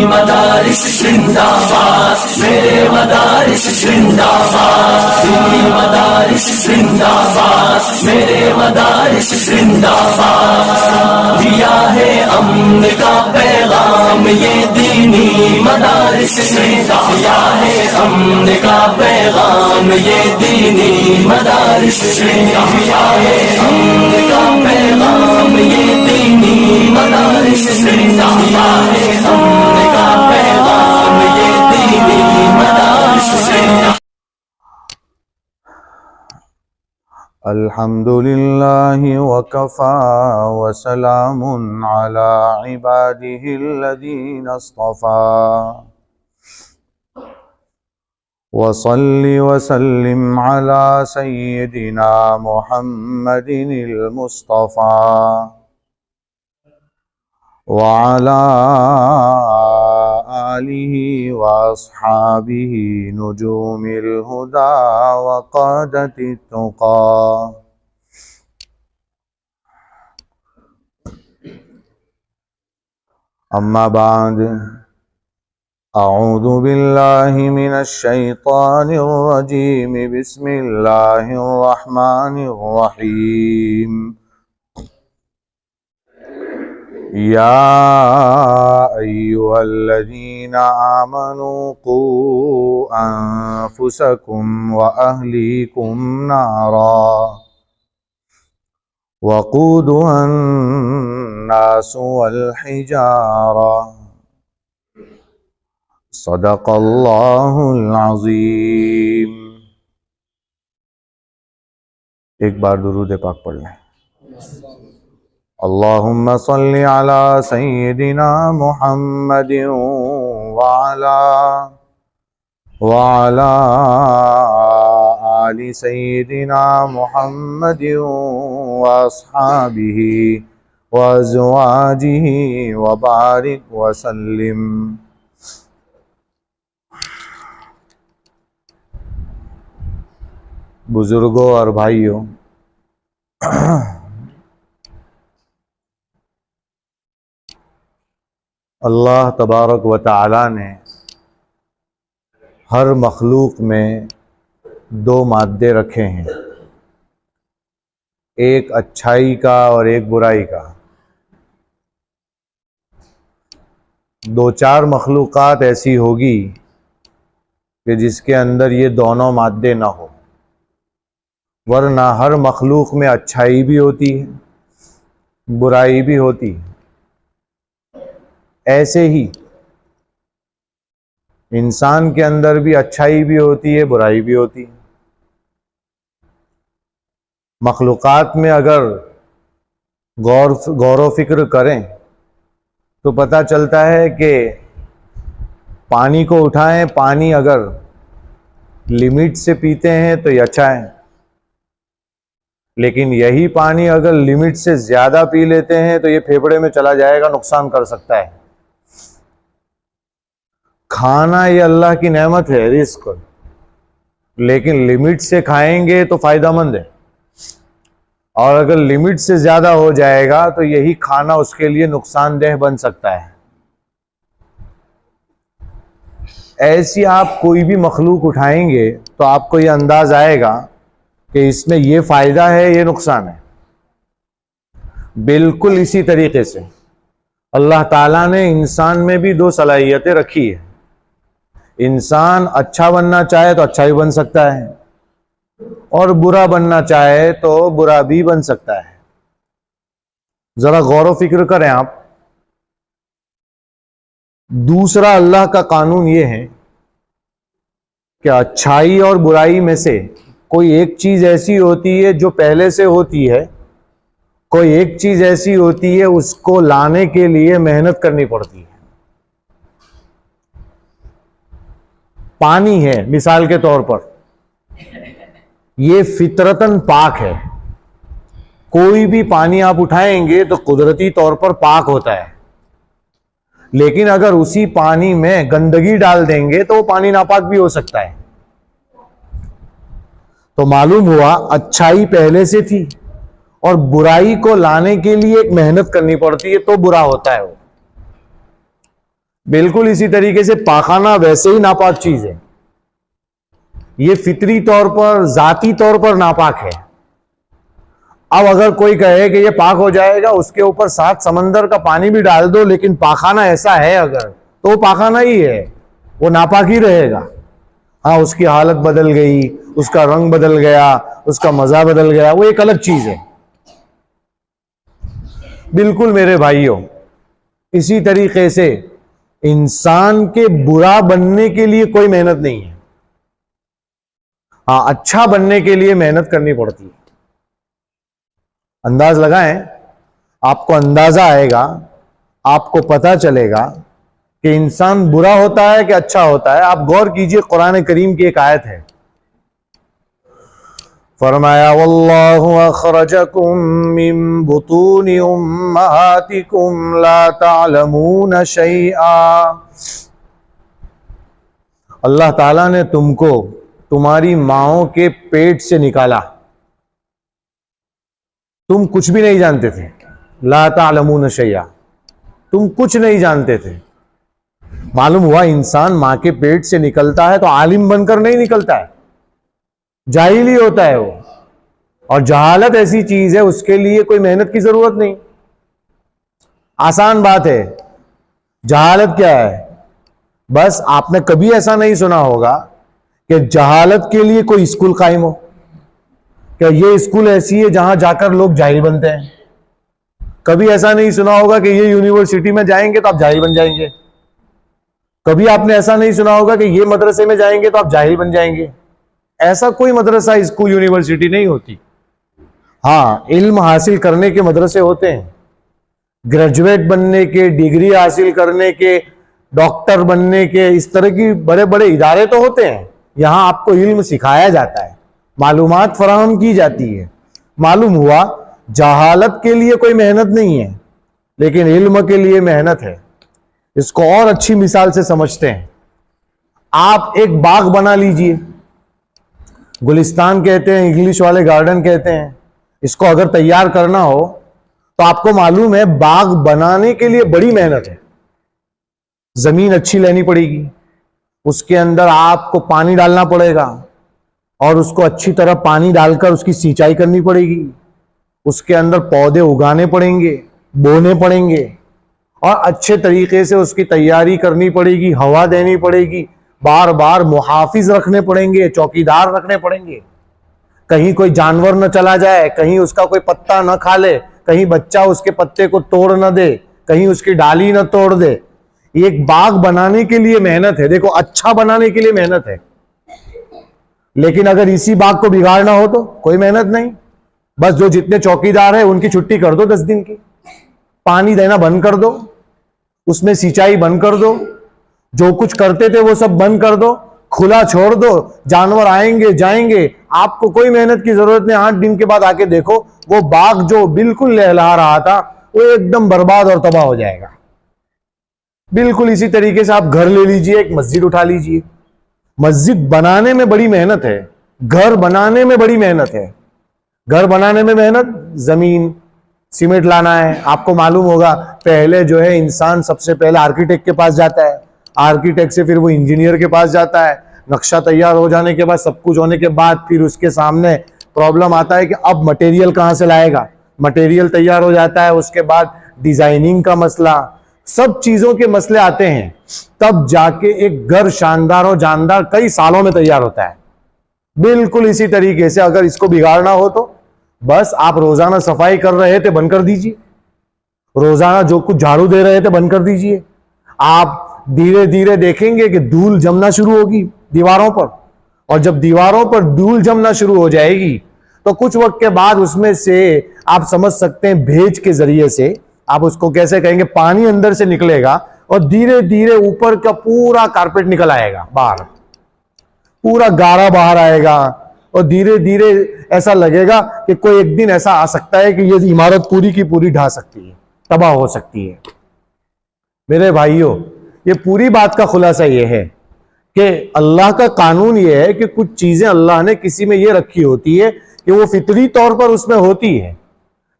मदारिस जिंदाबाद, मेरे मदारिस जिंदाबाद। दीनी मदारिस जिंदाबाद, मेरे मदारिस जिंदाबाद। दिया है अमन का पैगाम ये दीनी मदारिस ने, दिया है अमन का पैगाम ये दीनी मदारिस ने, दिया है अमन का पैगाम ये दीनी मदारिस ने, दिया है अमन का पैगाम ये दीनी मदारिस ने। अल्हम्दुलिल्लाहि वकफ़ा वसलामुन अला इबादिहिल्लज़ीना इस्तफ़ा वसल्लि वसल्लिम अला सय्यिदिना मुहम्मदिनिल मुस्तफ़ा व अला आलिहि व अस्हाबिहि नुजूमिल हुदा व क़ादतित तुक़ा। अम्मा बाद, अऊज़ु बिल्लाहि मिनश शैतानिर रजीम, बिस्मिल्लाहिर रहमानिर रहीम। या अय्युहल्लज़ीना आमनू क़ू अन्फुसकुम व अहलीकुम नारा वक़ूदुहन्नासु वल हिजारा सदक़ल्लाहुल अज़ीम। एक बार दुरूद पाक पढ़ लें। अल्लाहुम्मा सल्लि अला सय्यिदिना मुहम्मदिन व अला आलि सय्यिदिना मुहम्मदिन व अस्हाबिहि व अज़वाजिहि व बारिक व सल्लिम। बुजुर्गों और भाइयों, अल्लाह तबारक व तआला ने हर मखलूक में दो मादे रखे हैं, एक अच्छाई का और एक बुराई का। दो चार मखलूक़ात ऐसी होगी कि जिसके अंदर ये दोनों मादे ना हो, वरना हर मखलूक में अच्छाई भी होती है, बुराई भी होती है। ऐसे ही इंसान के अंदर भी अच्छाई भी होती है, बुराई भी होती है। मखलूक़ात में अगर गौर व फिक्र करें तो पता चलता है कि पानी को उठाएं, पानी अगर लिमिट से पीते हैं तो ये अच्छा है, लेकिन यही पानी अगर लिमिट से ज़्यादा पी लेते हैं तो ये फेफड़े में चला जाएगा, नुकसान कर सकता है। खाना ये अल्लाह की नेमत है, रिस्क, लेकिन लिमिट से खाएंगे तो फायदामंद है, और अगर लिमिट से ज़्यादा हो जाएगा तो यही खाना उसके लिए नुकसानदेह बन सकता है। ऐसी आप कोई भी मखलूक उठाएंगे तो आपको ये अंदाज आएगा कि इसमें ये फ़ायदा है, ये नुकसान है। बिल्कुल इसी तरीके से अल्लाह ताला ने इंसान में भी दो सलाहियतें रखी है। इंसान अच्छा बनना चाहे तो अच्छा भी बन सकता है, और बुरा बनना चाहे तो बुरा भी बन सकता है। जरा गौर व फिक्र करें आप। दूसरा अल्लाह का कानून ये है कि अच्छाई और बुराई में से कोई एक चीज ऐसी होती है जो पहले से होती है, कोई एक चीज ऐसी होती है उसको लाने के लिए मेहनत करनी पड़ती है। पानी है मिसाल के तौर पर, ये फितरतन पाक है। कोई भी पानी आप उठाएंगे तो कुदरती तौर पर पाक होता है, लेकिन अगर उसी पानी में गंदगी डाल देंगे तो वो पानी नापाक भी हो सकता है। तो मालूम हुआ अच्छाई पहले से थी, और बुराई को लाने के लिए एक मेहनत करनी पड़ती है तो बुरा होता है वो। बिल्कुल इसी तरीके से पाखाना वैसे ही नापाक चीज है। ये फितरी तौर पर, जाती तौर पर नापाक है। अब अगर कोई कहे कि ये पाक हो जाएगा, उसके ऊपर 7 समंदर का पानी भी डाल दो, लेकिन पाखाना ऐसा है अगर, तो वो पाखाना ही है, वो नापाक ही रहेगा। हाँ, उसकी हालत बदल गई, उसका रंग बदल गया, उसका मजा बदल गया, वो एक अलग चीज है। बिल्कुल मेरे भाइयों, इसी तरीके से इंसान के बुरा बनने के लिए कोई मेहनत नहीं है। हाँ, अच्छा बनने के लिए मेहनत करनी पड़ती है। अंदाज लगाएं, आपको अंदाजा आएगा, आपको पता चलेगा कि इंसान बुरा होता है कि अच्छा होता है। आप गौर कीजिए, कुरान करीम की एक आयत है, फरमाया वल्लाहु अखरजकुम मिन बुतूनि उम्महातिकुम ला तालमून शैआ। अल्लाह ताला ने तुमको तुम्हारी माओं के पेट से निकाला, तुम कुछ भी नहीं जानते थे। ला तालमून शैआ, तुम कुछ नहीं जानते थे। मालूम हुआ इंसान मां के पेट से निकलता है तो आलिम बनकर नहीं निकलता है, जाहिल ही होता है वो। और जहालत ऐसी चीज है, उसके लिए कोई मेहनत की जरूरत नहीं, आसान बात है। जहालत क्या है? बस आपने कभी ऐसा नहीं सुना होगा कि जहालत के लिए कोई स्कूल कायम हो, क्या ये स्कूल ऐसी है जहां जाकर लोग जाहिल बनते हैं। कभी ऐसा नहीं सुना होगा कि ये यूनिवर्सिटी में जाएंगे तो आप जाहिल बन जाएंगे। कभी आपने ऐसा नहीं सुना होगा कि ये मदरसे में जाएंगे तो आप जाहिल बन जाएंगे। ऐसा कोई मदरसा, स्कूल, यूनिवर्सिटी नहीं होती। हाँ, इल्म हासिल करने के मदरसे होते हैं, ग्रेजुएट बनने के, डिग्री हासिल करने के, डॉक्टर बनने के, इस तरह की बड़े बड़े इदारे तो होते हैं। यहां आपको इल्म सिखाया जाता है, मालूमात फराहम की जाती है। मालूम हुआ जहालत के लिए कोई मेहनत नहीं है, लेकिन इल्म के लिए मेहनत है। इसको और अच्छी मिसाल से समझते हैं। आप एक बाग बना लीजिए, गुलिस्तान कहते हैं, इंग्लिश वाले गार्डन कहते हैं। इसको अगर तैयार करना हो तो आपको मालूम है बाग बनाने के लिए बड़ी मेहनत है। जमीन अच्छी लेनी पड़ेगी, उसके अंदर आपको पानी डालना पड़ेगा और उसको अच्छी तरह पानी डालकर उसकी सिंचाई करनी पड़ेगी। उसके अंदर पौधे उगाने पड़ेंगे, बोने पड़ेंगे और अच्छे तरीके से उसकी तैयारी करनी पड़ेगी, हवा देनी पड़ेगी, बार बार मुहाफिज रखने पड़ेंगे, चौकीदार रखने पड़ेंगे, कहीं कोई जानवर न चला जाए, कहीं उसका कोई पत्ता न खा ले, कहीं बच्चा उसके पत्ते को तोड़ न दे, कहीं उसकी डाली न तोड़ दे। एक बाग बनाने के लिए मेहनत है। देखो, अच्छा बनाने के लिए मेहनत है, लेकिन अगर इसी बाग को बिगाड़ना हो तो कोई मेहनत नहीं। बस जो जितने चौकीदार है उनकी छुट्टी कर दो 10 दिन की, पानी देना बंद कर दो, उसमें सिंचाई बंद कर दो, जो कुछ करते थे वो सब बंद कर दो, खुला छोड़ दो, जानवर आएंगे जाएंगे, आपको कोई मेहनत की जरूरत नहीं। 8 दिन के बाद आके देखो, वो बाग जो बिल्कुल लहला रहा था वो एकदम बर्बाद और तबाह हो जाएगा। बिल्कुल इसी तरीके से आप घर ले लीजिए, एक मस्जिद उठा लीजिए। मस्जिद बनाने में बड़ी मेहनत है, घर बनाने में बड़ी मेहनत है। घर बनाने में मेहनत, जमीन, सीमेंट लाना है। आपको मालूम होगा पहले जो है इंसान सबसे पहले आर्किटेक्ट के पास जाता है, आर्किटेक्ट से फिर वो इंजीनियर के पास जाता है। नक्शा तैयार हो जाने के बाद, सब कुछ होने के बाद, फिर उसके सामने प्रॉब्लम आता है कि अब मटेरियल कहां से लाएगा। मटेरियल तैयार हो जाता है, उसके बाद डिजाइनिंग का मसला, सब चीजों के मसले आते हैं, तब जाके एक घर शानदार और जानदार कई सालों में तैयार होता है। बिल्कुल इसी तरीके से अगर इसको बिगाड़ना हो तो बस आप रोजाना सफाई कर रहे थे, बंद कर दीजिए। रोजाना जो कुछ झाड़ू दे रहे थे, बंद कर दीजिए। आप धीरे धीरे देखेंगे कि धूल जमना शुरू होगी दीवारों पर, और जब दीवारों पर धूल जमना शुरू हो जाएगी तो कुछ वक्त के बाद उसमें से आप समझ सकते हैं भेज के जरिए से, आप उसको कैसे कहेंगे, पानी अंदर से निकलेगा और धीरे धीरे ऊपर का पूरा कारपेट निकल आएगा बाहर, पूरा गारा बाहर आएगा और धीरे धीरे ऐसा लगेगा कि कोई एक दिन ऐसा आ सकता है कि ये इमारत पूरी की पूरी ढह सकती है, तबाह हो सकती है। मेरे भाइयों, ये पूरी बात का खुलासा ये है कि अल्लाह का कानून ये है कि कुछ चीजें अल्लाह ने किसी में ये रखी होती है कि वो फितरी तौर पर उसमें होती है,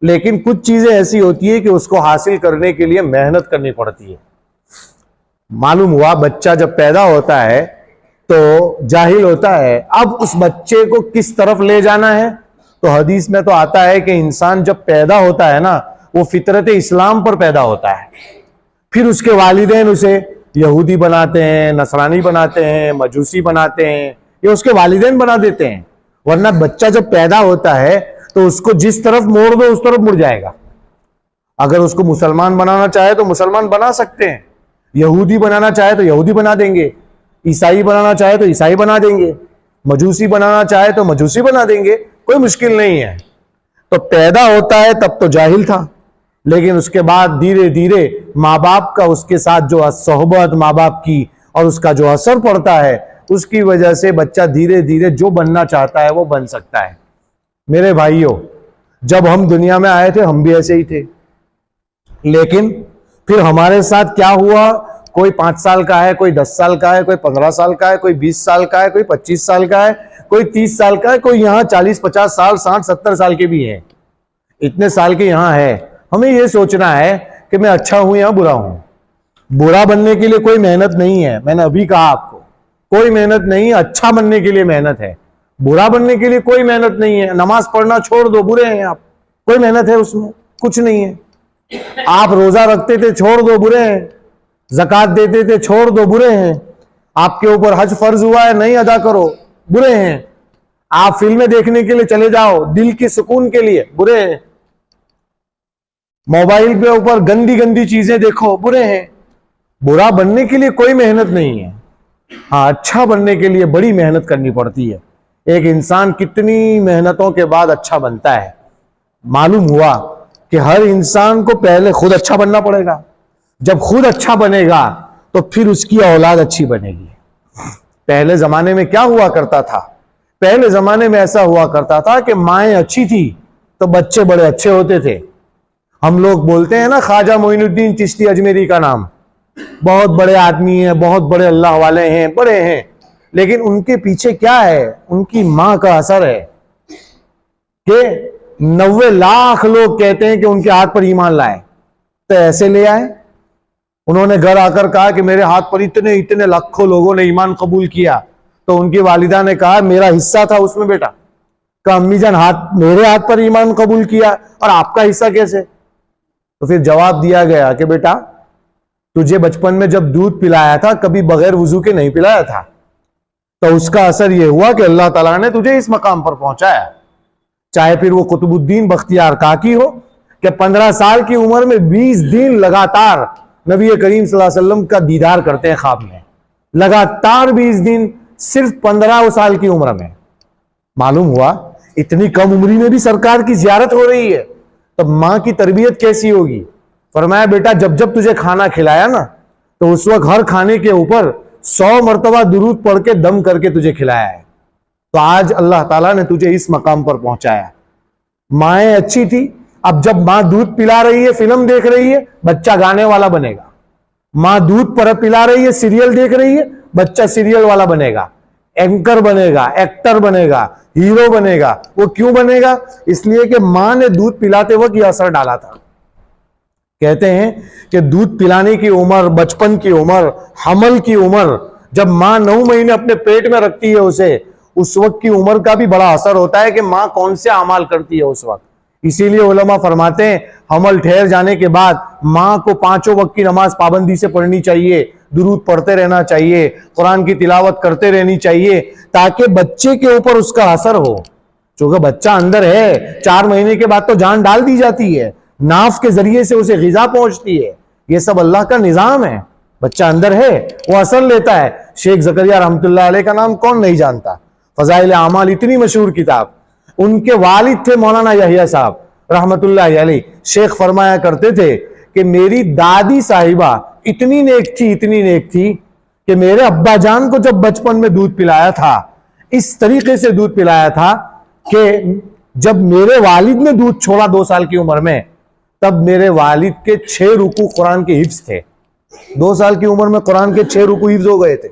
लेकिन कुछ चीजें ऐसी होती है कि उसको हासिल करने के लिए मेहनत करनी पड़ती है। मालूम हुआ बच्चा जब पैदा होता है तो जाहिल होता है। अब उस बच्चे को किस तरफ ले जाना है? तो हदीस में तो आता है कि इंसान जब पैदा होता है ना, वो फितरत इस्लाम पर पैदा होता है। फिर उसके वालिदैन उसे यहूदी बनाते हैं, नसरानी बनाते हैं, मजूसी बनाते हैं, ये उसके वालिदैन बना देते हैं। वरना बच्चा जब पैदा होता है तो उसको जिस तरफ मोड़ दो उस तरफ मुड़ जाएगा। अगर उसको मुसलमान बनाना चाहे तो मुसलमान बना सकते हैं, यहूदी बनाना चाहे तो यहूदी बना देंगे, ईसाई बनाना चाहे तो ईसाई बना देंगे, मजूसी बनाना चाहे तो मजूसी बना देंगे, कोई मुश्किल नहीं है। तो पैदा होता है तब तो जाहिल था, लेकिन उसके बाद धीरे धीरे माँ बाप का उसके साथ जो सोहबत, माँ बाप की और उसका जो असर पड़ता है, उसकी वजह से बच्चा धीरे धीरे जो बनना चाहता है वो बन सकता है। मेरे भाइयों, जब हम दुनिया में आए थे हम भी ऐसे ही थे, लेकिन फिर हमारे साथ क्या हुआ? कोई 5 साल का है, कोई 10 साल का है, कोई 15 साल का है, कोई 20 साल का है, कोई 25 साल का है, कोई 30 साल का है, कोई यहाँ 40-50 साल, 60-70 साल के भी हैं। इतने साल के यहाँ है। हमें यह सोचना है कि मैं अच्छा हूं या बुरा हूं। बुरा बनने के लिए कोई मेहनत नहीं है, मैंने अभी कहा आपको, कोई मेहनत नहीं है। अच्छा बनने के लिए मेहनत है, बुरा बनने के लिए कोई मेहनत नहीं है। नमाज पढ़ना छोड़ दो, बुरे हैं आप, कोई मेहनत है उसमें? कुछ नहीं है। आप रोजा रखते थे, छोड़ दो, बुरे हैं। ज़कात देते थे, छोड़ दो, बुरे हैं। आपके ऊपर हज फर्ज हुआ है, नहीं अदा करो, बुरे हैं। आप फिल्में देखने के लिए चले जाओ दिल की सुकून के लिए, बुरे हैं। मोबाइल पे ऊपर गंदी गंदी चीजें देखो, बुरे हैं। बुरा बनने के लिए कोई मेहनत नहीं है। हाँ, अच्छा बनने के लिए बड़ी मेहनत करनी पड़ती है। एक इंसान कितनी मेहनतों के बाद अच्छा बनता है। मालूम हुआ कि हर इंसान को पहले खुद अच्छा बनना पड़ेगा। जब खुद अच्छा बनेगा तो फिर उसकी औलाद अच्छी बनेगी। पहले जमाने में क्या हुआ करता था? पहले जमाने में ऐसा हुआ करता था कि माएं अच्छी थी तो बच्चे बड़े अच्छे होते थे। हम लोग बोलते हैं ना, ख्वाजा मोइनुद्दीन चिश्ती अजमेरी का नाम, बहुत बड़े आदमी हैं, बहुत बड़े अल्लाह वाले हैं, बड़े हैं, लेकिन उनके पीछे क्या है? उनकी मां का असर है कि 90 लाख लोग कहते हैं कि उनके हाथ पर ईमान लाए, तो ऐसे ले आए। उन्होंने घर आकर कहा कि मेरे हाथ पर इतने इतने लाखों लोगों ने ईमान कबूल किया, तो उनकी वालिदा ने कहा मेरा हिस्सा था उसमें बेटा। कहा अम्मी जान, मेरे हाथ पर ईमान कबूल किया और आपका हिस्सा कैसे? तो फिर जवाब दिया गया कि बेटा, तुझे बचपन में जब दूध पिलाया था कभी बगैर वुजू के नहीं पिलाया था, तो उसका असर यह हुआ कि अल्लाह ताला ने तुझे इस मकाम पर पहुंचाया। चाहे फिर वो कुतुबुद्दीन बख्तियार काकी हो कि 15 साल की उम्र में 20 दिन लगातार नबी करीम सल्लल्लाहु अलैहि वसल्लम का दीदार करते हैं ख्वाब में, लगातार 20 दिन सिर्फ 15 साल की उम्र में। मालूम हुआ इतनी कम उम्री में भी सरकार की जियारत हो रही है, तब मां की तरबियत कैसी होगी? फरमाया बेटा, जब जब तुझे खाना खिलाया ना, तो उस वक्त हर खाने के ऊपर 100 मरतबा दुरूद पढ़ के दम करके तुझे खिलाया है। तो आज अल्लाह ताला ने तुझे इस मकाम पर पहुंचाया। माएं अच्छी थी। अब जब मां दूध पिला रही है, फिल्म देख रही है, बच्चा गाने वाला बनेगा। मां दूध पर पिला रही है, सीरियल देख रही है, बच्चा सीरियल वाला बनेगा, एंकर बनेगा, एक्टर बनेगा, हीरो बनेगा। वो क्यों बनेगा? इसलिए कि मां ने दूध पिलाते वक्त यह असर डाला था। कहते हैं कि दूध पिलाने की उम्र, बचपन की उम्र, हमल की उम्र, जब मां 9 महीने अपने पेट में रखती है उसे, उस वक्त की उम्र का भी बड़ा असर होता है कि मां कौन से अमाल करती है उस वक्त। इसीलिए उलमा फरमाते हैं हमल ठहर जाने के बाद मां को 5 वक्त की नमाज पाबंदी से पढ़नी चाहिए, दुरूद पढ़ते रहना चाहिए, कुरान की तिलावत करते रहनी चाहिए, ताकि बच्चे के ऊपर उसका असर हो। क्योंकि बच्चा अंदर है, 4 महीने के बाद तो जान डाल दी जाती है, नाफ के जरिए से उसे ग़िज़ा पहुंचती है। ये सब अल्लाह का निजाम है। बच्चा अंदर है, वो असर लेता है। शेख ज़करिया रहमतुल्लाह अलैह का नाम कौन नहीं जानता? फ़ज़ाइल आमाल इतनी मशहूर किताब। उनके वालिद थे मौलाना यहिया साहब रहमतुल्लाह अलैह। शेख फरमाया करते थे कि मेरी दादी साहिबा इतनी नेक थी कि मेरे अब्बा जान को जब बचपन में दूध पिलाया था, इस तरीके से दूध पिलाया था कि जब मेरे वालिद ने दूध छोड़ा 2 साल की उम्र में, तब मेरे वालिद के 6 रुकू कुरान के हिफ्ज थे। 2 साल की उम्र में कुरान के 6 रुकू हिफ्ज हो गए थे।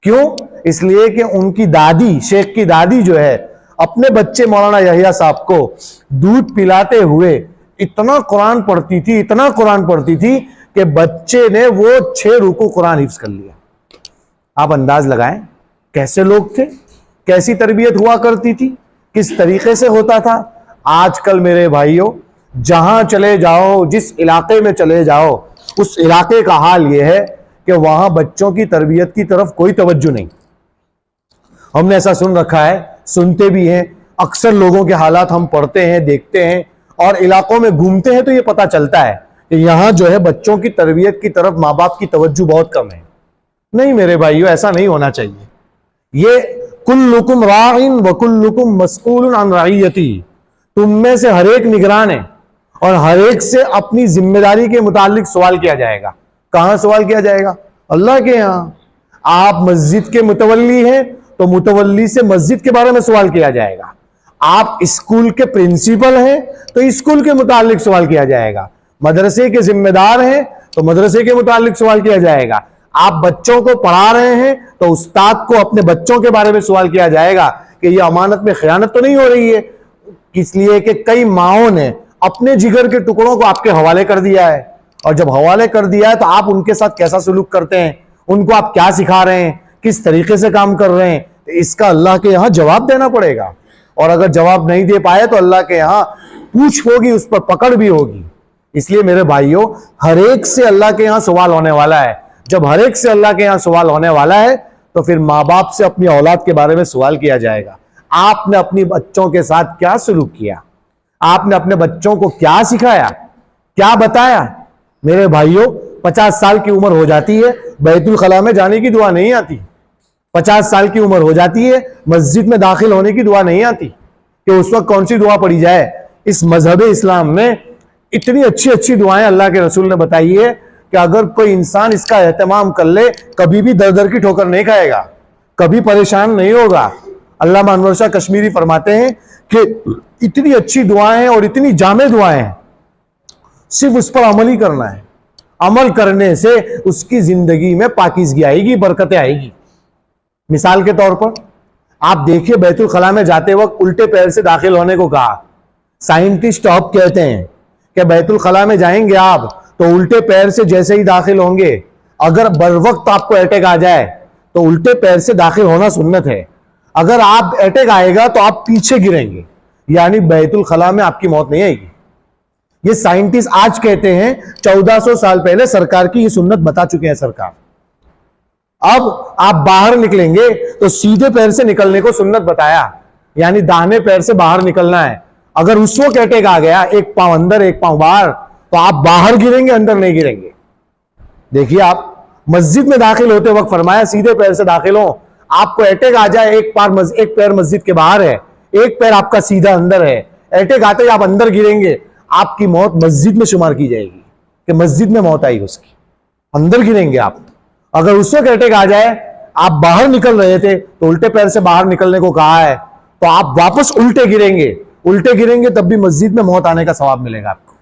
क्यों? इसलिए कि उनकी दादी, शेख की दादी जो है, अपने बच्चे मौलाना यहिया साहब को दूध पिलाते हुए इतना कुरान पढ़ती थी, इतना कुरान पढ़ती थी कि बच्चे ने वो 6 रुकू कुरान हिफ्ज कर लिया। आप अंदाज लगाएं कैसे लोग थे, कैसी तरबियत हुआ करती थी, किस तरीके से होता था। आजकल मेरे भाइयों जहां चले जाओ, जिस इलाके में चले जाओ, उस इलाके का हाल यह है कि वहां बच्चों की तरबियत की तरफ कोई तवज्जो नहीं। हमने ऐसा सुन रखा है, सुनते भी हैं, अक्सर लोगों के हालात हम पढ़ते हैं, देखते हैं और इलाकों में घूमते हैं तो ये पता चलता है कि यहां जो है बच्चों की तरबियत की तरफ माँ बाप की तवज्जो बहुत कम है। नहीं मेरे भाइयों, ऐसा नहीं होना चाहिए। ये कुल्लुकुम राइन व कुल्लुकुम मस्ऊलुन अन रइयती, तुम में से हर एक निगरान है और हर एक से अपनी जिम्मेदारी के मुतालिक सवाल किया जाएगा। कहां सवाल किया जाएगा? अल्लाह के यहां। आप मस्जिद के मुतवल्ली हैं तो मुतवल्ली से मस्जिद के बारे में सवाल किया जाएगा। आप स्कूल के प्रिंसिपल हैं तो स्कूल के मुतालिक सवाल किया जाएगा। मदरसे के जिम्मेदार हैं तो मदरसे के मुतालिक सवाल किया जाएगा। आप बच्चों को पढ़ा रहे हैं तो उस्ताद को अपने बच्चों के बारे में सवाल किया जाएगा कि ये अमानत में खयानत तो नहीं हो रही है। इसलिए कि कई माओं ने अपने जिगर के टुकड़ों को आपके हवाले कर दिया है, और जब हवाले कर दिया है तो आप उनके साथ कैसा सलूक करते हैं, उनको आप क्या सिखा रहे हैं, किस तरीके से काम कर रहे हैं, इसका अल्लाह के यहां जवाब देना पड़ेगा। और अगर जवाब नहीं दे पाए तो अल्लाह के यहां पूछ होगी, उस पर पकड़ भी होगी। इसलिए मेरे भाइयों हर एक से अल्लाह के यहां सवाल होने वाला है। जब हर एक से अल्लाह के यहां सवाल होने वाला है तो फिर माँ बाप से अपनी औलाद के बारे में सवाल किया जाएगा। आपने अपनी बच्चों के साथ क्या सलूक किया, आपने अपने बच्चों को क्या सिखाया, क्या बताया। मेरे भाइयों 50 साल की उम्र हो जाती है, बैतुल खला में जाने की दुआ नहीं आती। 50 साल की उम्र हो जाती है, मस्जिद में दाखिल होने की दुआ नहीं आती कि उस वक्त कौन सी दुआ पढ़ी जाए। इस मजहब इस्लाम में इतनी अच्छी अच्छी दुआएं अल्लाह के रसूल ने बताई है कि अगर कोई इंसान इसका एहतमाम कर ले कभी भी दर दर की ठोकर नहीं खाएगा, कभी परेशान नहीं होगा। अल्लामा अनवर शाह कश्मीरी फरमाते हैं कि इतनी अच्छी दुआएं हैं और इतनी जामे दुआएं हैं, सिर्फ उस पर अमल ही करना है। अमल करने से उसकी जिंदगी में पाकीज़गी आएगी, बरकतें आएगी। मिसाल के तौर पर आप देखिए बैतुल खला में जाते वक्त उल्टे पैर से दाखिल होने को कहा। साइंटिस्ट अब कहते हैं कि बैतुल खला में जाएंगे आप तो उल्टे पैर से जैसे ही दाखिल होंगे, अगर बर वक्त आपको अटैक आ जाए तो उल्टे पैर से दाखिल होना सुन्नत है। अगर आप अटैक आएगा तो आप पीछे गिरेंगे, यानी बैतुल खला में आपकी मौत नहीं आएगी। ये साइंटिस्ट आज कहते हैं, 1400 साल पहले सरकार की ये सुन्नत बता चुके हैं सरकार। अब आप बाहर निकलेंगे तो सीधे पैर से निकलने को सुन्नत बताया, यानी दाहिने पैर से बाहर निकलना है। अगर उस वक्त अटैक आ गया, एक पांव अंदर एक पांव बाहर, तो आप बाहर गिरेंगे, अंदर नहीं गिरेंगे। देखिए आप मस्जिद में दाखिल होते वक्त फरमाया सीधे पैर से दाखिल हो। आपको अटैक आ जाए, एक पैर मस्जिद के बाहर है, एक पैर आपका सीधा अंदर है, अटैक आते ही आप अंदर गिरेंगे, आपकी मौत मस्जिद में शुमार की जाएगी कि मस्जिद में मौत आई उसकी, अंदर गिरेंगे आप। अगर उस वक्त अटैक आ जाए, आप बाहर निकल रहे थे तो उल्टे पैर से बाहर निकलने को कहा है, तो आप वापस उल्टे गिरेंगे तब भी मस्जिद में मौत आने का सवाब मिलेगा आपको।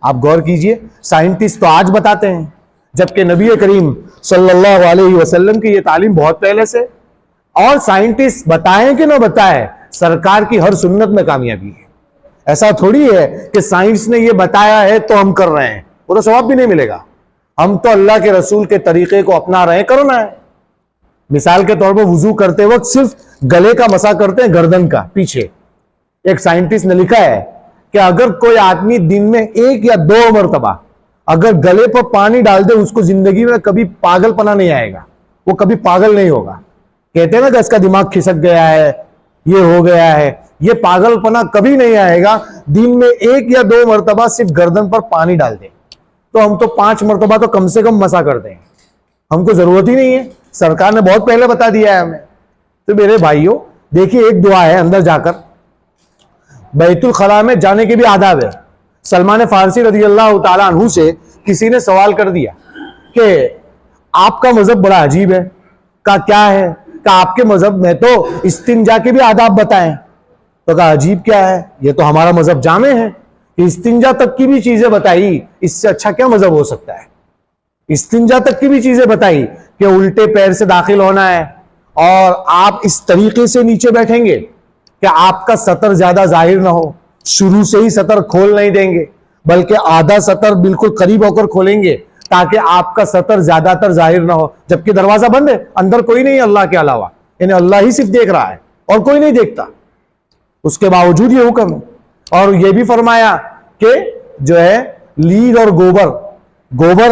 आप गौर कीजिए, साइंटिस्ट तो आज बताते हैं, जबकि नबी करीम सल्लल्लाहु अलैहि वसल्लम की ये तालीम बहुत पहले से। और साइंटिस्ट बताएं कि ना बताएं, सरकार की हर सुन्नत में कामयाबी है। ऐसा थोड़ी है कि साइंस ने ये बताया है तो हम कर रहे हैं, वो तो सवाब भी नहीं मिलेगा। हम तो अल्लाह के रसूल के तरीके को अपना रहे हैं, करना है। मिसाल के तौर पर वुजू करते वक्त सिर्फ गले का मसा करते हैं, गर्दन का पीछे। एक साइंटिस्ट ने लिखा है कि अगर कोई आदमी दिन में 1 या 2 मरतबा अगर गले पर पानी डाल दे, उसको जिंदगी में कभी पागलपना नहीं आएगा, वो कभी पागल नहीं होगा। कहते हैं ना कि इसका दिमाग खिसक गया है, ये हो गया है, ये पागलपना कभी नहीं आएगा। दिन में 1 या 2 मरतबा सिर्फ गर्दन पर पानी डाल दे, तो हम तो 5 मरतबा तो कम से कम मसा करते हैं, हमको जरूरत ही नहीं है, सरकार ने बहुत पहले बता दिया है हमें। तो मेरे भाइयों देखिए, एक दुआ है, अंदर जाकर बैतुल खला में जाने के भी आदाब है। सलमान फारसी रज़ी अल्लाह ताला अन्हु से किसी ने सवाल कर दिया कि आपका मजहब बड़ा अजीब है। कहा क्या है? कहा आपके मजहब में तो इस्तिंजा के भी आदाब बताएं। तो कहा अजीब क्या है, ये तो हमारा मजहब जामे है, इस्तिंजा तक की भी चीजें बताई, इससे अच्छा क्या मजहब हो सकता है। इस्तिंजा तक की भी चीजें बताई कि उल्टे पैर से दाखिल होना है और आप इस तरीके से नीचे बैठेंगे कि आपका सतर ज्यादा जाहिर ना हो, शुरू से ही सतर खोल नहीं देंगे, बल्कि आधा सतर बिल्कुल करीब होकर खोलेंगे ताकि आपका सतर ज्यादातर जाहिर ना हो, जबकि दरवाजा बंद है, अंदर कोई नहीं है अल्लाह के अलावा, यानी अल्लाह ही सिर्फ देख रहा है और कोई नहीं देखता। उसके बावजूद ये हुक्म है। और ये भी फरमाया कि जो है लीद और गोबर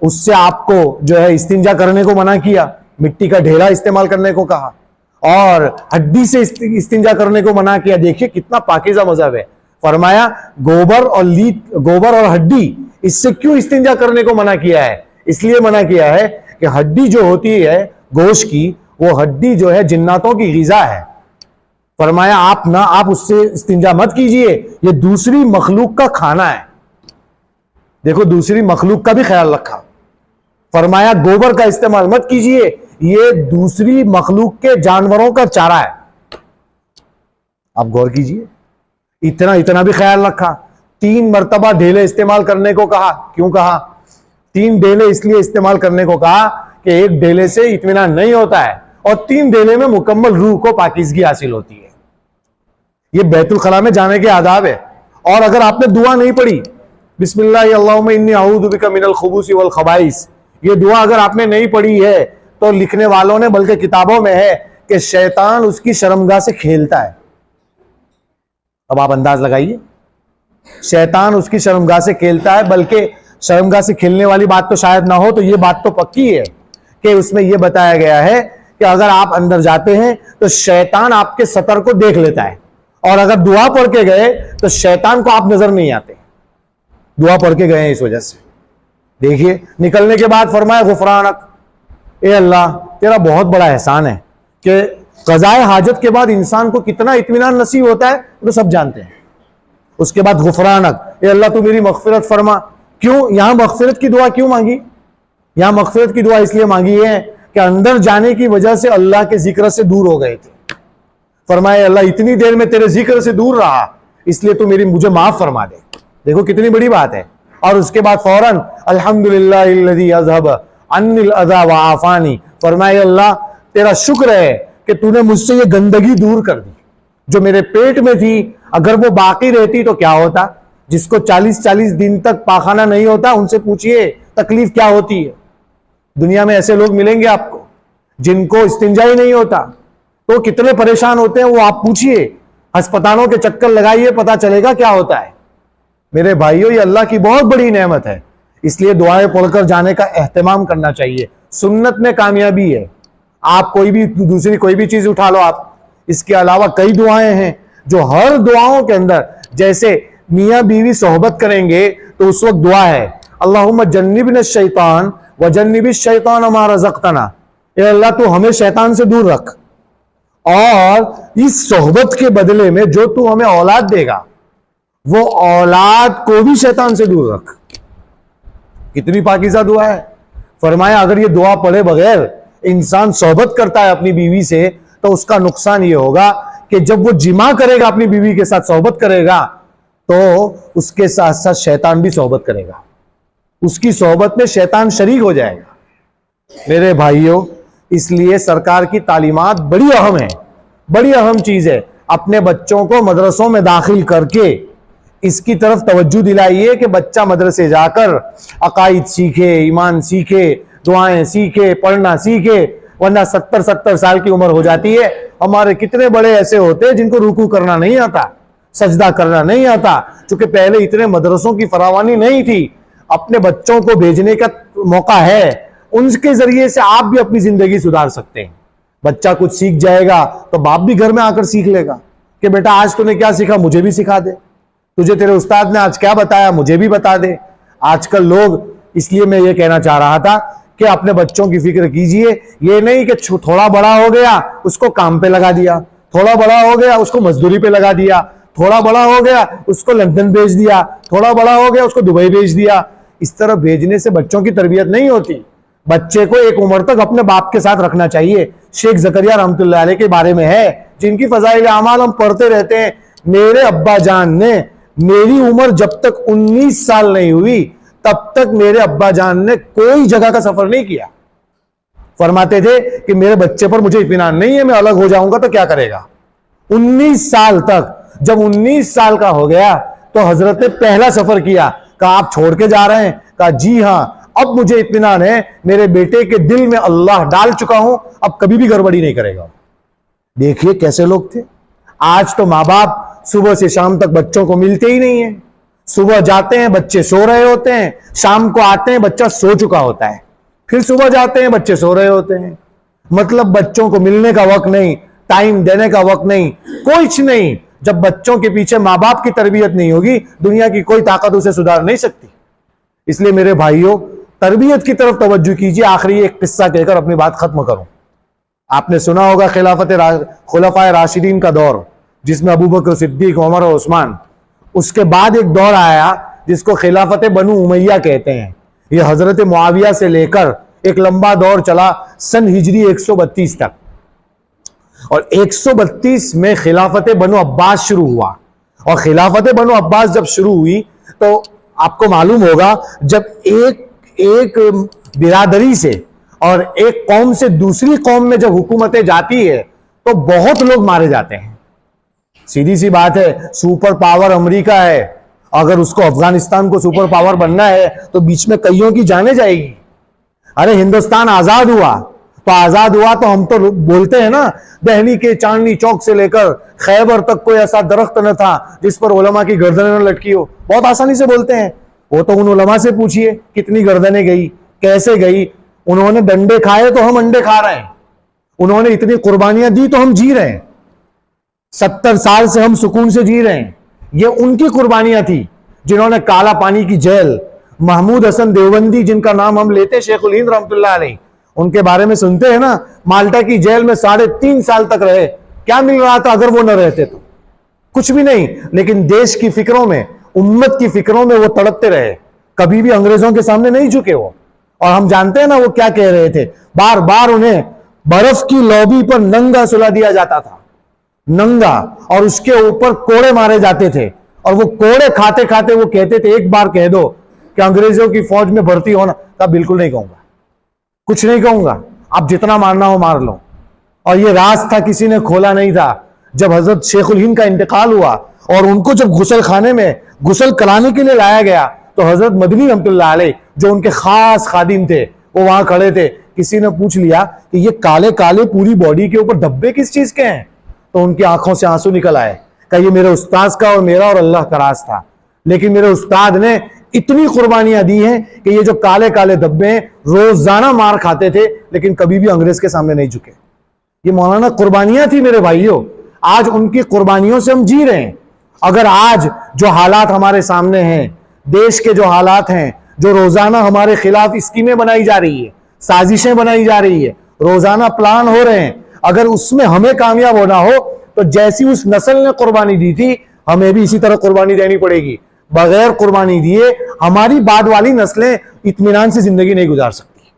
उससे आपको जो है इस्तिंजा करने को मना किया, मिट्टी का ढेला इस्तेमाल करने को कहा, और हड्डी से इस्तिंजा करने को मना किया। देखिए कितना पाकीज़ा मजहब है। फरमाया गोबर और हड्डी, इससे क्यों इस्तिंजा करने को मना किया है? इसलिए मना किया है कि हड्डी जो होती है गोश्त की, वो हड्डी जो है जिन्नातों की ग़िज़ा है। फरमाया आप उससे इस्तिंजा मत कीजिए, ये दूसरी मखलूक का खाना है। देखो दूसरी मखलूक का भी ख्याल रखा। फरमाया गोबर का इस्तेमाल मत कीजिए, ये दूसरी मखलूक के जानवरों का चारा है। आप गौर कीजिए, इतना भी ख्याल रखा। 3 मरतबा ढेले इस्तेमाल करने को कहा। क्यों कहा? 3 ढेले इसलिए इस्तेमाल करने को कहा कि एक ढेले से इत्मीनान नहीं होता है और 3 ढेले में मुकम्मल रूह को पाकीज़गी हासिल होती है। ये बैतुल खला में जाने के आदाब है। और अगर आपने दुआ नहीं पढ़ी, बिस्मिल्लाह अल्लाहुम्मा इन्नी अऊज़ु बिका मिनल खुबूसी वल खबाइस, ये दुआ अगर आपने नहीं पढ़ी है तो लिखने वालों ने बल्कि किताबों में है कि शैतान उसकी शर्मगाह से खेलता है। अब आप अंदाज लगाइए, शैतान उसकी शर्मगाह से खेलता है। बल्कि शर्मगाह से खेलने वाली बात तो शायद ना हो, तो ये बात तो पक्की है कि उसमें यह बताया गया है कि अगर आप अंदर जाते हैं तो शैतान आपके सतर को देख लेता है, और अगर दुआ पढ़ के गए तो शैतान को आप नजर नहीं आते। दुआ पढ़ के गए हैं इस वजह से। देखिए निकलने के बाद फरमाया गुफरानक, ए अल्लाह तेरा बहुत बड़ा एहसान है कि क़ज़ाए हाजत के बाद इंसान को कितना इत्मीनान नसीब होता है, तो सब जानते हैं। उसके बाद गुफरानक, ए अल्लाह तू मेरी मग़फ़िरत फरमा। क्यों यहां मग़फ़िरत की दुआ क्यों मांगी? यहां मग़फ़िरत की दुआ इसलिए मांगी है कि अंदर जाने की वजह से अल्लाह के जिक्र से दूर हो गए थे। फरमाए अल्लाह इतनी देर में तेरे जिक्र से दूर रहा, इसलिए तू मुझे माफ फरमा दे। देखो कितनी बड़ी बात है। और उसके बाद फौरन अल्हम्दुलिल्लाहिल्लज़ी अज़हब अन्निल अज़ा व आफ़ानी, फरमाए अल्लाह तेरा शुक्र है कि तूने मुझसे ये गंदगी दूर कर दी जो मेरे पेट में थी। अगर वो बाकी रहती तो क्या होता? जिसको 40-40 दिन तक पाखाना नहीं होता, उनसे पूछिए तकलीफ क्या होती है। दुनिया में ऐसे लोग मिलेंगे आपको जिनको इस्तिंजा ही नहीं होता, तो कितने परेशान होते हैं वो आप पूछिए। अस्पतालों के चक्कर लगाइए, पता चलेगा क्या होता है। मेरे भाइयों, ये अल्लाह की बहुत बड़ी नेमत है, इसलिए दुआएं पढ़कर जाने का एहतमाम करना चाहिए। सुन्नत में कामयाबी है। आप दूसरी कोई भी चीज उठा लो आप, इसके अलावा कई दुआएं हैं जो हर दुआओं के अंदर, जैसे मियाँ बीवी सोहबत करेंगे तो उस वक्त दुआ है अल्लाहुम्मा जन्निबना शैतान व जन्निबिश शैतान मा रज़क़तना, ए अल्लाह तू हमें शैतान से दूर रख, और इस सोहबत के बदले में जो तू हमें औलाद देगा वो औलाद को भी शैतान से दूर रख। कितनी पाकीज़ा दुआ है। फरमाया अगर ये दुआ पढ़े बगैर इंसान सोहबत करता है अपनी बीवी से, तो उसका नुकसान ये होगा कि जब वो जिमा करेगा, अपनी बीवी के साथ सोहबत करेगा, तो उसके साथ साथ शैतान भी सोहबत करेगा, उसकी सोहबत में शैतान शरीक हो जाएगा। मेरे भाइयों, इसलिए सरकार की तालीमात बड़ी अहम है, बड़ी अहम चीज है। अपने बच्चों को मदरसों में दाखिल करके इसकी तरफ तवज्जो दिलाइए कि बच्चा मदरसे जाकर अकाईद सीखे, ईमान सीखे, दुआएं सीखे, पढ़ना सीखे। वरना 70-70 साल की उम्र हो जाती है। हमारे कितने बड़े ऐसे होते हैं जिनको रुकू करना नहीं आता, सजदा करना नहीं आता, क्योंकि पहले इतने मदरसों की फरावानी नहीं थी। अपने बच्चों को भेजने का मौका है, उनके जरिए से आप भी अपनी जिंदगी सुधार सकते हैं। बच्चा कुछ सीख जाएगा तो बाप भी घर में आकर सीख लेगा कि बेटा आज तूने क्या सीखा, मुझे भी सिखा दे। तुझे तेरे उस्ताद ने आज क्या बताया, मुझे भी बता दे। आजकल लोग, इसलिए मैं ये कहना चाह रहा था कि अपने बच्चों की फिक्र कीजिए। ये नहीं कि थोड़ा बड़ा हो गया उसको काम पे लगा दिया, थोड़ा बड़ा हो गया उसको मजदूरी पे लगा दिया, थोड़ा बड़ा हो गया उसको लंदन भेज दिया, थोड़ा बड़ा हो गया उसको दुबई भेज दिया। इस तरह भेजने से बच्चों की तरबियत नहीं होती। बच्चे को एक उम्र तक अपने बाप के साथ रखना चाहिए। शेख ज़करिया रहमतुल्लाह अलैह के बारे में है, जिनकी फज़ाइल अमाल हम पढ़ते रहते हैं। मेरे अब्बा जान ने, मेरी उम्र जब तक 19 साल नहीं हुई तब तक मेरे अब्बा जान ने कोई जगह का सफर नहीं किया। फरमाते थे कि मेरे बच्चे पर मुझे इत्मीनान नहीं है, मैं अलग हो जाऊंगा तो क्या करेगा। 19 साल तक, जब 19 साल का हो गया तो हजरत ने पहला सफर किया। कहा आप छोड़ के जा रहे हैं? कहा जी हां, अब मुझे इत्मीनान है, मेरे बेटे के दिल में अल्लाह डाल चुका हूं, अब कभी भी गड़बड़ी नहीं करेगा। देखिए कैसे लोग थे। आज तो माँ बाप सुबह से शाम तक बच्चों को मिलते ही नहीं है। सुबह जाते हैं, बच्चे सो रहे होते हैं, शाम को आते हैं, बच्चा सो चुका होता है, फिर सुबह जाते हैं, बच्चे सो रहे होते हैं। मतलब बच्चों को मिलने का वक्त नहीं, टाइम देने का वक्त नहीं, कुछ नहीं। जब बच्चों के पीछे माँ बाप की तरबियत नहीं होगी, दुनिया की कोई ताकत उसे सुधार नहीं सकती। इसलिए मेरे भाइयों, तरबियत की तरफ तवज्जो कीजिए। आखिरी एक किस्सा कहकर अपनी बात खत्म करूं। आपने सुना होगा खुलफाए राशिदीन का दौर, जिसमें अबू बकर सिद्दीक, उमर और उस्मान। उसके बाद एक दौर आया जिसको खिलाफत बनु उमैया कहते हैं। यह हजरत मुआविया से लेकर एक लंबा दौर चला सन हिजरी 132 तक, और 132 में खिलाफत बनु अब्बास शुरू हुआ। और खिलाफत बनु अब्बास जब शुरू हुई तो आपको मालूम होगा, जब एक बिरादरी से और एक कौम से दूसरी कौम में जब हुकूमतें जाती है तो बहुत लोग मारे जाते हैं। सीधी सी बात है, सुपर पावर अमेरिका है, अगर उसको अफगानिस्तान को सुपर पावर बनना है तो बीच में कईयों की जाने जाएगी। अरे हिंदुस्तान आजाद हुआ तो हम तो बोलते हैं ना, दिल्ली के चांदनी चौक से लेकर खैबर तक कोई ऐसा दरख्त न था जिस पर उलमा की गर्दनें न लटकी हो। बहुत आसानी से बोलते हैं। वो तो उन उलमा से पूछिए कितनी गर्दनें गई, कैसे गई। उन्होंने डंडे खाए तो हम अंडे खा रहे हैं, उन्होंने इतनी कुर्बानियां दी तो हम जी रहे हैं, 70 साल से हम सुकून से जी रहे हैं। ये उनकी कुर्बानियां थी जिन्होंने काला पानी की जेल, महमूद हसन देवबंदी जिनका नाम हम लेते, शेखुल हिंद रहमतुल्लाह अलैह, उनके बारे में सुनते हैं ना, माल्टा की जेल में 3.5 साल तक रहे। क्या मिल रहा था अगर वो न रहते तो? कुछ भी नहीं, लेकिन देश की फिक्रों में, उम्मत की फिक्रों में वो तड़पते रहे। कभी भी अंग्रेजों के सामने नहीं झुके वो। और हम जानते हैं ना वो क्या कह रहे थे। बार बार उन्हें बर्फ की लॉबी पर नंगा सुला दिया जाता था, नंगा, और उसके ऊपर कोड़े मारे जाते थे। और वो कोड़े खाते खाते वो कहते थे, एक बार कह दो कि अंग्रेजों की फौज में भर्ती होना। तब बिल्कुल नहीं कहूंगा, कुछ नहीं कहूंगा, आप जितना मारना हो मार लो। और ये राज था, किसी ने खोला नहीं था। जब हजरत शेखुल हिंद का इंतकाल हुआ और उनको जब गुसल खाने में गुसल कराने के लिए लाया गया तो हजरत मदनी रहमतुल्लाह अलैह, जो उनके खास खादिम थे, वो वहां खड़े थे। किसी ने पूछ लिया कि ये काले काले पूरी बॉडी के ऊपर धब्बे किस चीज के हैं, तो उनकी आंखों से आंसू निकल आए। कहा ये मेरे उस्ताद का और मेरा और अल्लाह का राज था, लेकिन मेरे उस्ताद ने इतनी कुर्बानियां दी हैं कि ये जो काले काले धब्बे हैं, रोजाना मार खाते थे लेकिन कभी भी अंग्रेज के सामने नहीं झुके। ये मौलाना कुर्बानियां थी मेरे भाइयों। आज उनकी कुर्बानियों से हम जी रहे हैं। अगर आज जो हालात हमारे सामने हैं, देश के जो हालात हैं, जो रोजाना हमारे खिलाफ स्कीमें बनाई जा रही है, साजिशें बनाई जा रही है, रोजाना प्लान हो रहे हैं, अगर उसमें हमें कामयाब होना हो तो जैसी उस नस्ल ने कुर्बानी दी थी, हमें भी इसी तरह कुर्बानी देनी पड़ेगी। बगैर कुर्बानी दिए हमारी बाद वाली नस्लें इत्मीनान से जिंदगी नहीं गुजार सकती।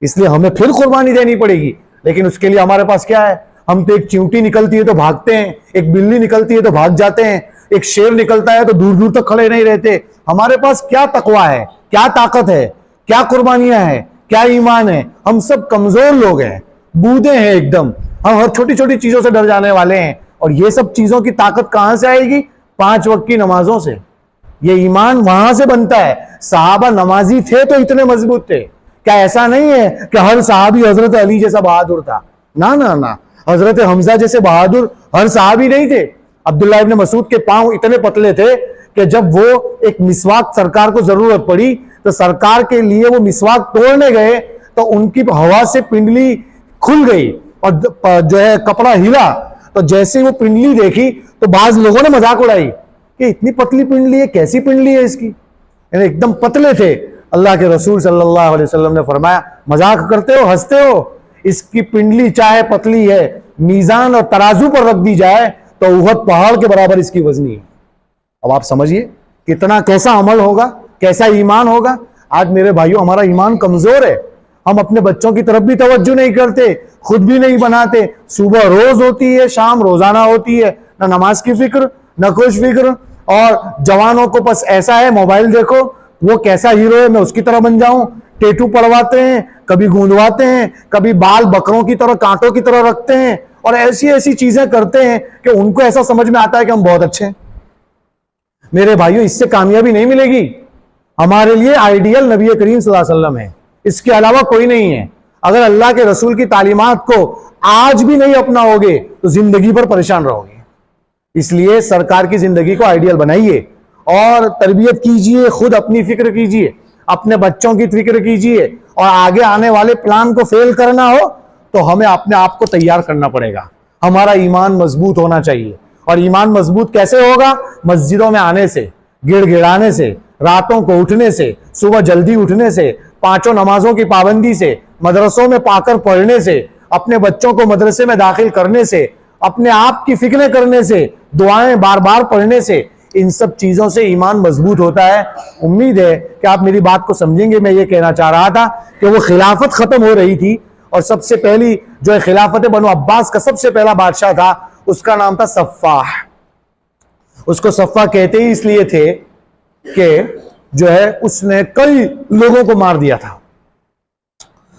इसलिए हमें फिर कुर्बानी देनी पड़ेगी। लेकिन उसके लिए हमारे पास क्या है? हम तो एक चींटी निकलती है तो भागते हैं, एक बिल्ली निकलती है तो भाग जाते हैं, एक शेर निकलता है तो दूर दूर तक खड़े नहीं रहते। हमारे पास क्या तकवा है, क्या ताकत है, क्या कुर्बानियां हैं, क्या ईमान है? हम सब कमजोर लोग हैं, बूढ़े हैं एकदम। हम हर छोटी छोटी चीजों से डर जाने वाले हैं। और ये सब चीजों की ताकत कहां से आएगी? 5 वक्त की नमाजों से। ये ईमान वहां से बनता है। सहाबा नमाजी थे तो इतने मजबूत थे। क्या ऐसा नहीं है कि हर सहाबी हजरत अली जैसा बहादुर था? ना ना ना, हजरत हमजा जैसे बहादुर हर सहाबी नहीं थे। अब्दुल्ला इब्न मसूद के पांव इतने पतले थे कि जब वो एक मिसवाक सरकार को जरूरत पड़ी तो सरकार के लिए वो मिसवाक तोड़ने गए तो उनकी हवा से पिंडली खुल गई और जो है कपड़ा हिला। तो जैसे वो पिंडली देखी तो बाज लोगों ने मजाक उड़ाई कि इतनी पतली पिंडली है, कैसी पिंडली है इसकी? यानी एकदम पतले थे। अल्लाह के रसूल सल्लल्लाहु अलैहि वसल्लम ने फरमाया, मजाक करते हो, हंसते हो? इसकी पिंडली चाहे पतली है, मीजान और तराजू पर रख दी जाए तो उहद पहाड़ के बराबर इसकी वजनी है। अब आप समझिए कितना, कैसा अमल होगा, कैसा ईमान होगा। आज मेरे भाइयों हमारा ईमान कमजोर है। हम अपने बच्चों की तरफ भी तवज्जो नहीं करते, खुद भी नहीं बनाते। सुबह रोज होती है, शाम रोजाना होती है, ना नमाज की फिक्र, ना कुछ फिक्र। और जवानों को बस ऐसा है, मोबाइल देखो, वो कैसा हीरो है मैं उसकी तरह बन जाऊं। टेटू पड़वाते हैं, कभी गूंदवाते हैं, कभी बाल बकरों की तरह, कांटों की तरह रखते हैं, और ऐसी ऐसी चीजें करते हैं कि उनको ऐसा समझ में आता है कि हम बहुत अच्छे हैं। मेरे भाइयों इससे कामयाबी नहीं मिलेगी। हमारे लिए आइडियल नबी करीम सल्लल्लाहु अलैहि वसल्लम है, इसके अलावा कोई नहीं है। अगर अल्लाह के रसूल की तालीमात को आज भी नहीं अपनाओगे तो जिंदगी पर परेशान रहोगे। इसलिए सरकार की जिंदगी को आइडियल बनाइए और तरबियत कीजिए, खुद अपनी फिक्र कीजिए, अपने बच्चों की फिक्र कीजिए, और आगे आने वाले प्लान को फेल करना हो तो हमें अपने आप को तैयार करना पड़ेगा। हमारा ईमान मजबूत होना चाहिए। और ईमान मजबूत कैसे होगा? मस्जिदों में आने से, गिड़गिड़ाने से, रातों को उठने से, सुबह जल्दी उठने से, पांचों नमाजों की पाबंदी से, मदरसों में पाकर पढ़ने से, अपने बच्चों को मदरसे में दाखिल करने से, अपने आप की फिक्रें करने से, दुआएं बार बार पढ़ने से, इन सब चीजों से ईमान मजबूत होता है। उम्मीद है कि आप मेरी बात को समझेंगे। मैं ये कहना चाह रहा था कि वो खिलाफत खत्म हो रही थी और सबसे पहली जो है खिलाफत बनु अब्बास का सबसे पहला बादशाह था, उसका नाम था सफ़ाह। उसको सफ़ाह कहते ही इसलिए थे कि जो है उसने कई लोगों को मार दिया था।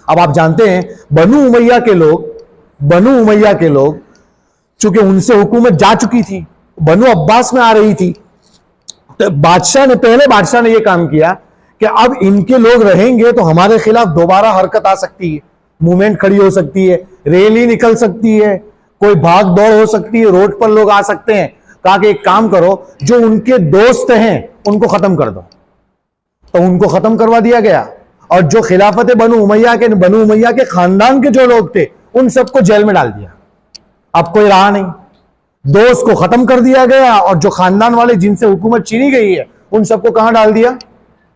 अब आप जानते हैं बनु उमैया के लोग चूंकि उनसे हुकूमत जा चुकी थी, बनु अब्बास में आ रही थी, तो पहले बादशाह ने यह काम किया कि अब इनके लोग रहेंगे तो हमारे खिलाफ दोबारा हरकत आ सकती है, मूवमेंट खड़ी हो सकती है, रैली निकल सकती है, कोई भाग दौड़ हो सकती है, रोड पर लोग आ सकते हैं। कहा कि एक काम करो, जो उनके दोस्त हैं उनको खत्म कर दो। तो उनको खत्म करवा दिया गया और जो खिलाफत बनु उमैया के खानदान के जो लोग थे उन सबको जेल में डाल दिया। अब कोई रहा नहीं, दोस्त को खत्म कर दिया गया और जो खानदान वाले जिनसे हुकूमत छीनी गई है उन सबको कहां डाल दिया?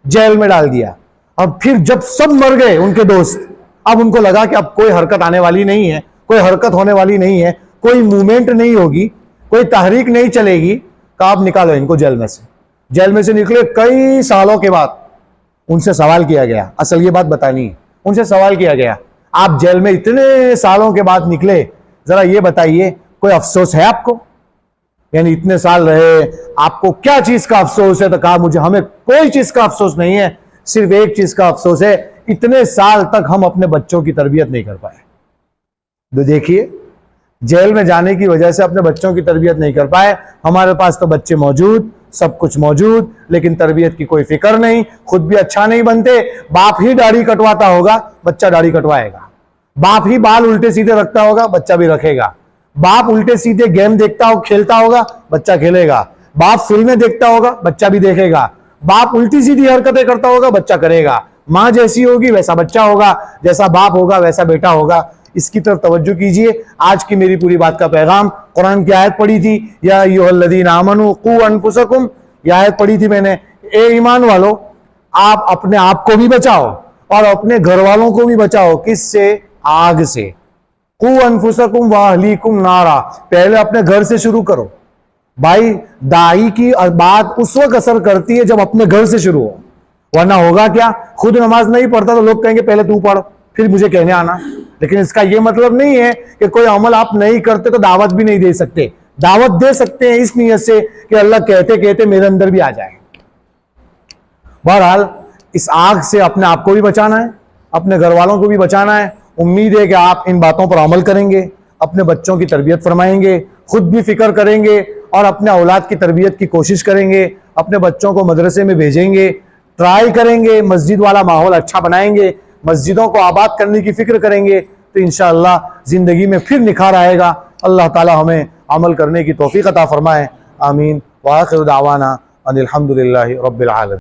जेल में डाल दिया। अब फिर जब सब मर गए उनके दोस्त, अब उनको लगा कि अब कोई हरकत आने वाली नहीं है, कोई हरकत होने वाली नहीं है, कोई मूवमेंट नहीं होगी, कोई तहरीक नहीं चलेगी। कहा अब निकालो इनको जेल में से। जेल में से निकले कई सालों के बाद उनसे सवाल किया गया, असल ये बात बतानी है, उनसे सवाल किया गया आप जेल में इतने सालों के बाद निकले, जरा ये बताइए कोई अफसोस है आपको? यानी इतने साल रहे, आपको क्या चीज का अफसोस है? तो कहा मुझे हमें कोई चीज का अफसोस नहीं है, सिर्फ एक चीज का अफसोस है, इतने साल तक हम अपने बच्चों की तरबियत नहीं कर पाए। तो देखिए, जेल में जाने की वजह से अपने बच्चों की तरबियत नहीं कर पाए। हमारे पास तो बच्चे मौजूद, सब कुछ मौजूद, लेकिन तरबियत की कोई फिक्र नहीं, खुद भी अच्छा नहीं बनते। बाप ही दाढ़ी कटवाता होगा, बच्चा दाढ़ी कटवाएगा। बाप ही बाल उल्टे सीधे रखता होगा, बच्चा भी रखेगा। बाप उल्टे सीधे गेम देखता हो, खेलता होगा, बच्चा खेलेगा। बाप फिल्में देखता होगा, बच्चा भी देखेगा। बाप उल्टी सीधी हरकतें करता होगा, बच्चा करेगा। माँ जैसी होगी वैसा बच्चा होगा, जैसा बाप होगा वैसा बेटा होगा। इसकी तरफ तवज्जो कीजिए। आज की मेरी पूरी बात का पैगाम, कुरान की आयत पढ़ी थी, या अय्युहल्लज़ीना आमनू कू अनफुसकुम, यह आयत पढ़ी थी मैंने, ए ईमान वालों, आप अपने आप को भी बचाओ और अपने घर वालों को भी बचाओ। किससे? आग से। कू अनफुसकुम व अहलीकुम नारा, पहले अपने घर से शुरू करो। भाई, दाई की बात उस वक्त असर करती है जब अपने घर से शुरू हो, वरना होगा क्या? खुद नमाज नहीं पढ़ता तो लोग कहेंगे पहले तू पढ़, फिर मुझे कहने आना। लेकिन इसका यह मतलब नहीं है कि कोई अमल आप नहीं करते तो दावत भी नहीं दे सकते। दावत दे सकते हैं इस नीयत से कि अल्लाह कहते कहते मेरे अंदर भी आ जाए। बहरहाल, इस आग से अपने आप को भी बचाना है, अपने घर वालों को भी बचाना है। उम्मीद है कि आप इन बातों पर अमल करेंगे, अपने बच्चों की तरबियत फरमाएंगे, खुद भी फिक्र करेंगे और अपने औलाद की तरबियत की कोशिश करेंगे। अपने बच्चों को मदरसे में भेजेंगे, ट्राई करेंगे, मस्जिद वाला माहौल अच्छा बनाएंगे, मस्जिदों को आबाद करने की फिक्र करेंगे, तो इंशाअल्लाह जिंदगी में फिर निखार आएगा। अल्लाह ताला हमें अमल करने की तौफीक अता फरमाए। आमीन। व आखिर दावाना अनिल हम्दुलिल्लाहि रब्बिल आलमीन।